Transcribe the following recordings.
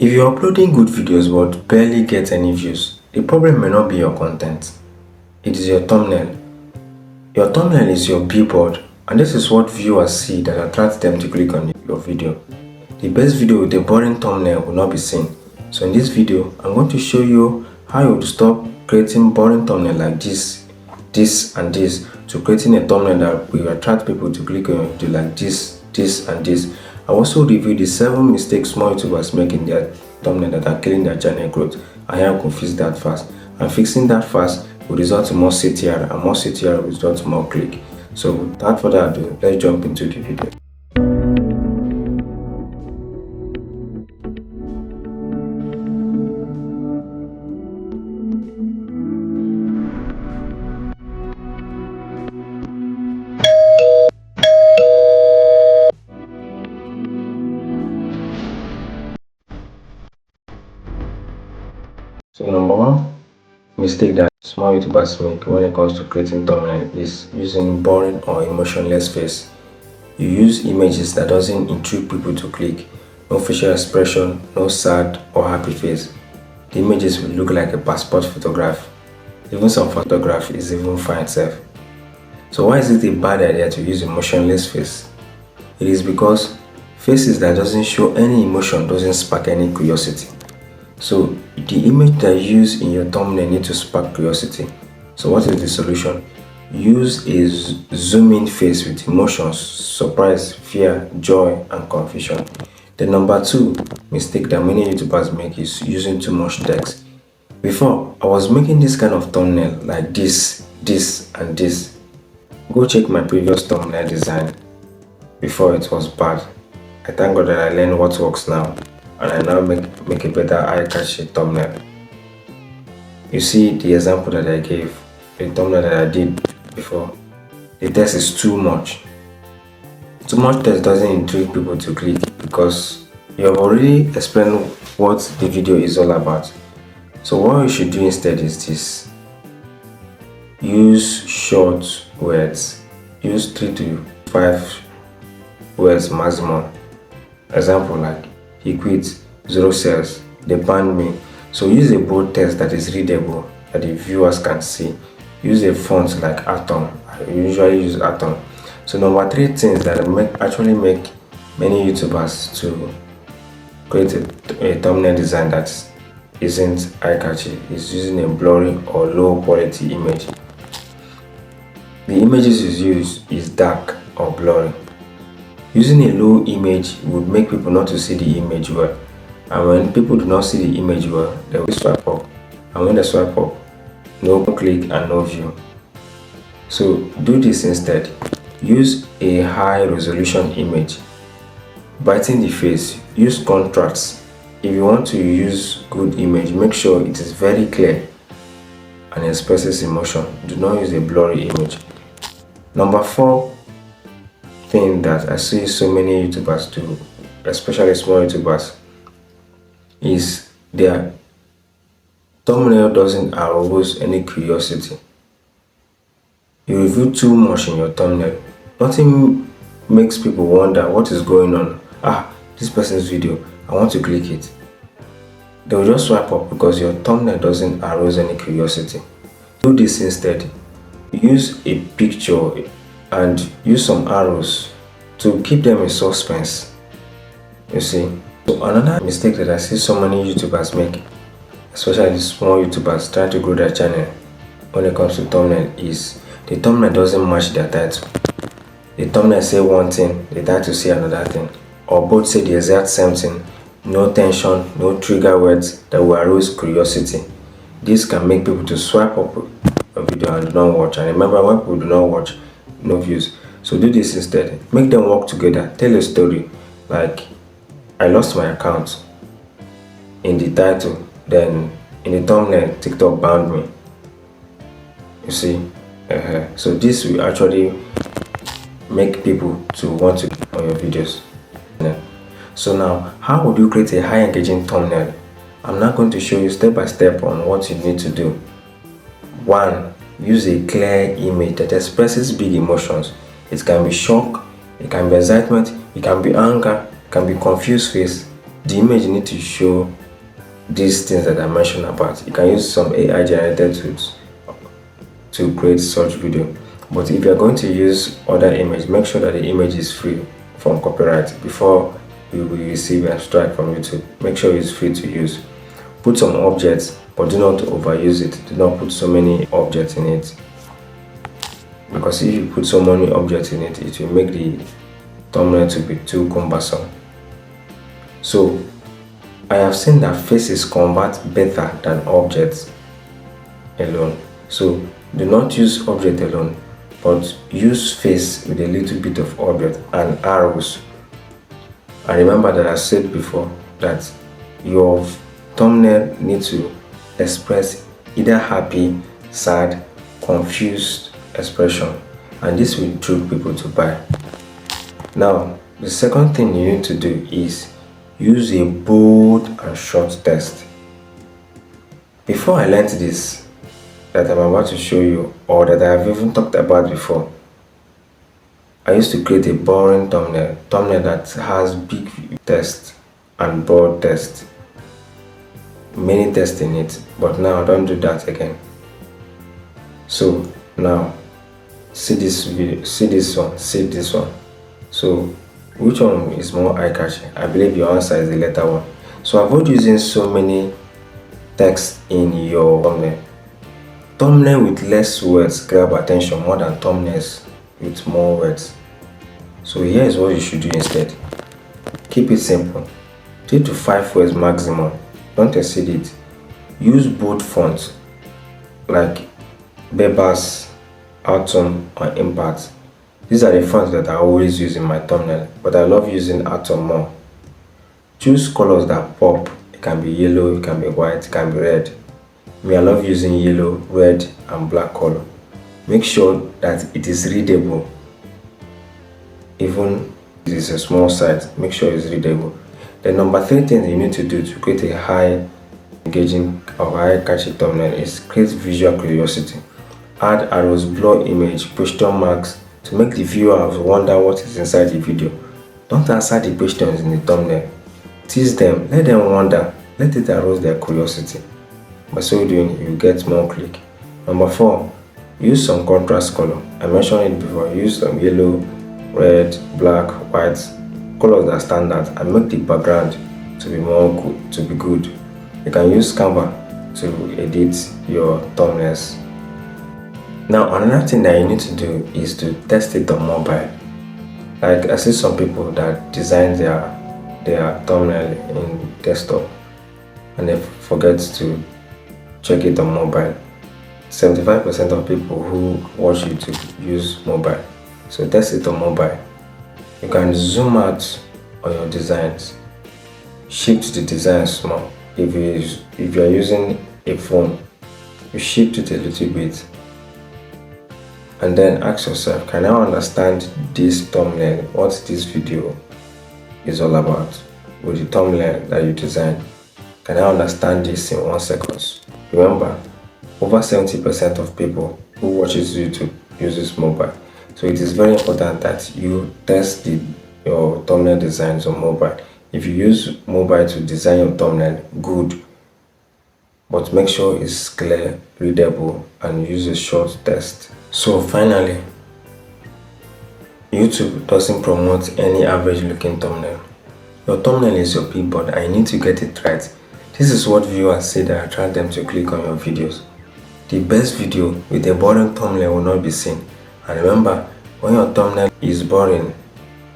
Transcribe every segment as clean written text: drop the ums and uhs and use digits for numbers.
If you're uploading good videos but barely get any views, the problem may not be your content. It is your thumbnail. Your thumbnail is your billboard, and this is what viewers see that attracts them to click on your video. The best video with a boring thumbnail will not be seen. So in this video, I'm going to show you how you would stop creating boring thumbnail like this, and this, to creating a thumbnail that will attract people to click on your video like this, and this. I also review the 7 mistakes small YouTubers make in their thumbnail that are killing their channel growth, and how you can fix that fast. And fixing that fast will result in more CTR, and more CTR will result in more click. So without further ado, let's jump into the video. So number one mistake that small YouTubers make when it comes to creating thumbnail is using boring or emotionless face. You use images that doesn't intrigue people to click. No facial expression, no sad or happy face. The images will look like a passport photograph. Even some photograph is even fine itself. So why is it a bad idea to use emotionless face? It is because faces that doesn't show any emotion doesn't spark any curiosity. So the image that you use in your thumbnail need to spark curiosity. So what is the solution? Use a zoom-in face with emotions, surprise, fear, joy, and confusion. The number 2 mistake that many YouTubers make is using too much text. Before, I was making this kind of thumbnail like this, and this. Go check my previous thumbnail design. Before, it was bad. I thank God that I learned what works now, and I now make a better eye-catchy thumbnail. You see the example that I gave, the thumbnail that I did before. The text is too much. Too much text doesn't intrigue people to click because you have already explained what the video is all about. So what you should do instead is this. Use short words. Use 3 to 5 words maximum. Example like, he quit, 0 sales, they banned me. So use a bold text that is readable, that the viewers can see. Use a font like Atom. I usually use Atom. So number 3 things that actually make many YouTubers to create a thumbnail design that isn't eye-catchy is using a blurry or low quality image. The images you use is dark or blurry. Using a low image would make people not to see the image well, and when people do not see the image well, they will swipe up, and when they swipe up, no click and no view. So do this instead. Use a high resolution image. Brighten the face. Use contrast. If you want to use good image, make sure it is very clear and expresses emotion. Do not use a blurry image. Number 4 thing that I see so many YouTubers do, especially small YouTubers, is their thumbnail doesn't arouse any curiosity. You reveal too much in your thumbnail. Nothing makes people wonder what is going on. This person's video, I want to click it. They will just swipe up because your thumbnail doesn't arouse any curiosity. Do this instead. Use a picture and use some arrows to keep them in suspense. You see. So another mistake that I see so many YouTubers make, especially small YouTubers trying to grow their channel when it comes to thumbnail, is the thumbnail doesn't match their title. The thumbnail say one thing, the title say another thing, or both say the exact same thing. No tension, no trigger words that will arouse curiosity. This can make people to swipe up a video and do not watch. And remember, when people do not watch, no views. So do this instead. Make them work together. Tell a story like, I lost my account in the title, then in the thumbnail, TikTok banned me. You see. So this will actually make people to want to click on your videos. So now, how would you create a high engaging thumbnail? I'm now going to show you step by step on what you need to do. 1. Use a clear image that expresses big emotions. It can be shock, it can be excitement, it can be anger, it can be confused face. the image need to show these things that I mentioned about. You can use some AI generated tools to create such video. But if you're going to use other image, make sure that the image is free from copyright before you will receive a strike from YouTube. Make sure it's free to use. Put some objects, but do not overuse it. Do not put so many objects in it, because if you put so many objects in it, it will make the thumbnail to be too cumbersome. So I have seen that faces convert better than objects alone. So do not use object alone, but use face with a little bit of object and arrows. And remember that I said before that your thumbnail needs to express either happy, sad, confused expression, and this will draw people to buy. Now, the second thing you need to do is use a bold and short text. Before I learned this that I'm about to show you, or that I've even talked about before, I used to create a boring thumbnail that has big text and bold text, many text in it, but now I don't do that again. So now see this video, see this one, see this one. So which one is more eye-catching? I believe your answer is the latter one. So avoid using so many text in your thumbnail. Thumbnail with less words grab attention more than thumbnails with more words. So here is what you should do instead. Keep it simple. 3 to 5 words maximum. Don't exceed it. Use bold fonts like Bebas, Atom, or Impact. These are the fonts that I always use in my thumbnail, but I love using Atom more. Choose colors that pop. It can be yellow, it can be white, it can be red. Me, I love using yellow, red, and black color. Make sure that it is readable. Even if it's a small site, make sure it's readable. The number 3 thing you need to do to create a high engaging or high catchy thumbnail is create visual curiosity. Add arrows, blur image, question marks to make the viewer wonder what is inside the video. Don't answer the questions in the thumbnail. Tease them, let them wonder, let it arouse their curiosity. By so doing, you get more click. Number 4, use some contrast color. I mentioned it before. Use some yellow, red, black, white, colors that stand out and make the background to be more good, to be good. You can use Canva to edit your thumbnails. Now another thing that you need to do is to test it on mobile. Like I see some people that design their thumbnail in desktop and they forget to check it on mobile. 75% of people who watch YouTube use mobile. So test it on mobile. You can zoom out on your designs. Shift the design small. If you are using a phone, you shift it a little bit. And then ask yourself, can I understand this thumbnail, what this video is all about with the thumbnail that you designed? Can I understand this in 1 second? Remember, over 70% of people who watches YouTube uses mobile. So it is very important that you test your thumbnail designs on mobile. If you use mobile to design your thumbnail, good. But make sure it's clear, readable, and use a short text. So finally, YouTube doesn't promote any average looking thumbnail. Your thumbnail is your billboard and you need to get it right. This is what viewers say that attract them to click on your videos. The best video with a boring thumbnail will not be seen. And remember, when your thumbnail is boring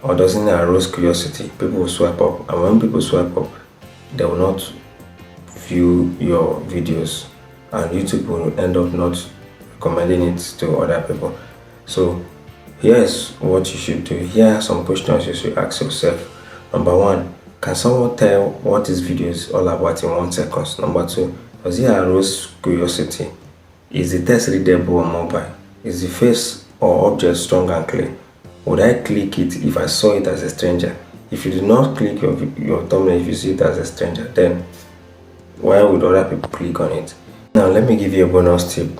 or doesn't arouse curiosity, people will swipe up. And when people swipe up, they will not view your videos. And YouTube will end up not recommending it to other people. So here's what you should do. Here are some questions you should ask yourself. Number 1, can someone tell what this video is all about in 1 second? Number 2, does it arouse curiosity? Is the text readable on mobile? Is the face or object strong and clear? Would I click it if I saw it as a stranger? If you do not click your thumbnail if you see it as a stranger, then why would other people click on it? Now let me give you a bonus tip.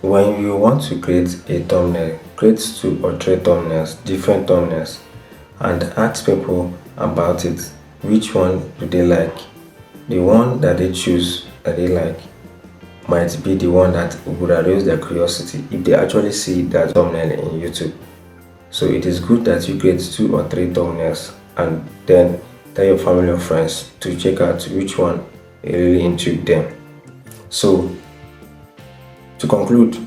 When you want to create a thumbnail, create 2 or 3 thumbnails, different thumbnails, and ask people about it. Which one do they like? The one that they choose that they like might be the one that would arouse their curiosity if they actually see that thumbnail in YouTube. So it is good that you create 2 or 3 thumbnails and then tell your family or friends to check out which one really intrigued them. So to conclude,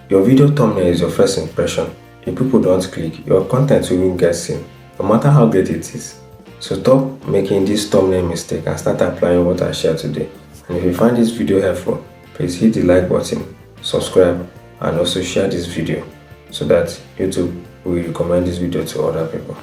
your video thumbnail is your first impression. If people don't click, your content won't get seen, no matter how great it is. So stop making this thumbnail mistake and start applying what I shared today. And if you find this video helpful, please hit the like button, subscribe, and also share this video so that YouTube will recommend this video to other people.